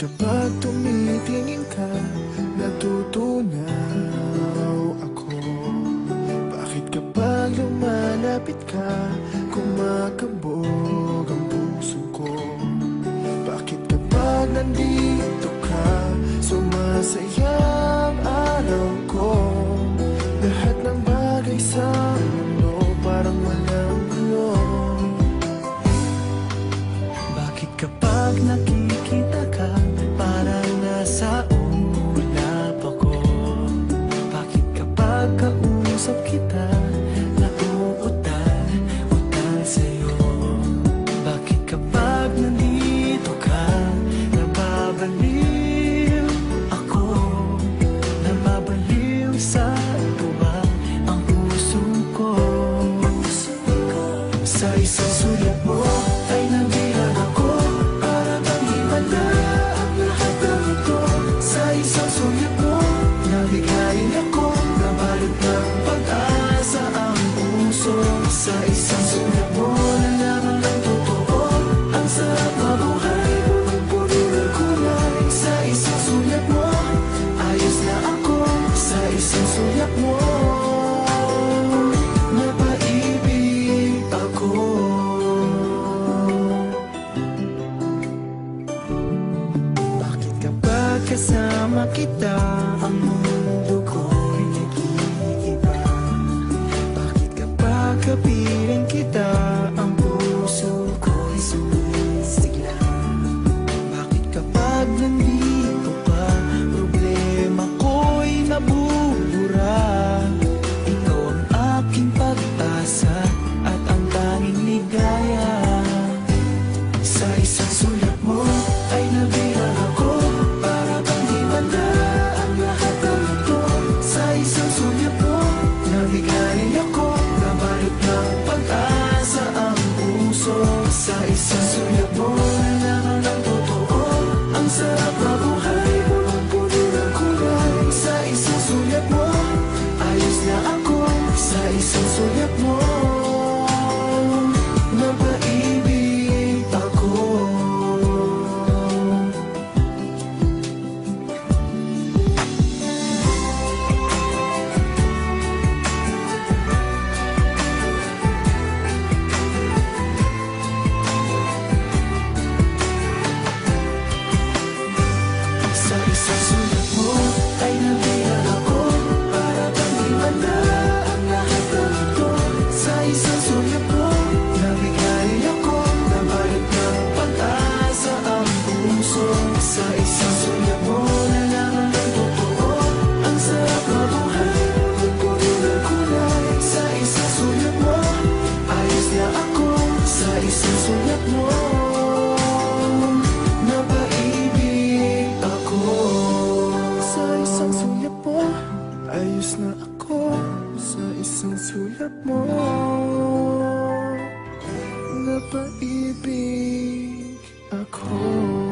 kapag tumitingin ka, natutunaw ako? Bakit kapag lumalapit ka, kumakabog ang puso ko? Bakit kapag nandito ka, sumasaya ang araw ko? Lahat ng bagay sa mundo parang walang gulo. Bakit kapag nakikita ka, parang nasa ulap ako? Bakit kapag kausap kita, nauutal-utal sa'yo? Bakit kapag nandito ka, nababaliw ako? Nababaliw sa tuwa ang puso ko. Sa isang sulat mo ay nabilang ako, para bang himala ang lahat ng ito. Sa isang sulat mo, nabigayin ako, nabalot ng pag-asa ang puso. Sa isang sulat mo, nalaman ng totoo, ang sarap mabuhay, punong-puno ng kulay. Sa isang sulat mo, ayos na ako. Sa isang sulat mo, napaibig ako. Bakit kapag kasama kita, ang mundo ko'y nag-iiba? Bakit kapag kapiling kita, ang puso ko'y sumisigla? Bakit kapag nandito ka, problema ko'y nabubura? Ikaw ang aking pag-asa at ang tanging ligaya. Sa isang sulat mo ay nabilang ako, para bang himala ang lahat ng ito. Sa isang sulat mo, nabigayin ako, nabalot ng pag-asa ang puso. Sa isang sulat mo, nalaman ng totoo, ang sarap mabuhay, punong-puno ng kulay. Sa isang sulat mo, ayos na ako. Sa isang sulat mo, napaibig ako. Sa isang sulat mo ay nabilang ako, para bang himala ang lahat ng ito. Sa isang sulat mo, nabigayin ako, nabalot ng pag-asa ang puso. Sa isang sulat mo, nalaman ng totoo, ang sarap mabuhay, punong-puno ng kulay. Sa isang sulat mo, ayos na ako. Sa isang sulat mo, napaibig ako. Sa isang sulat mo, ayos na ako. Sa isang sulat mo, napaibig ako.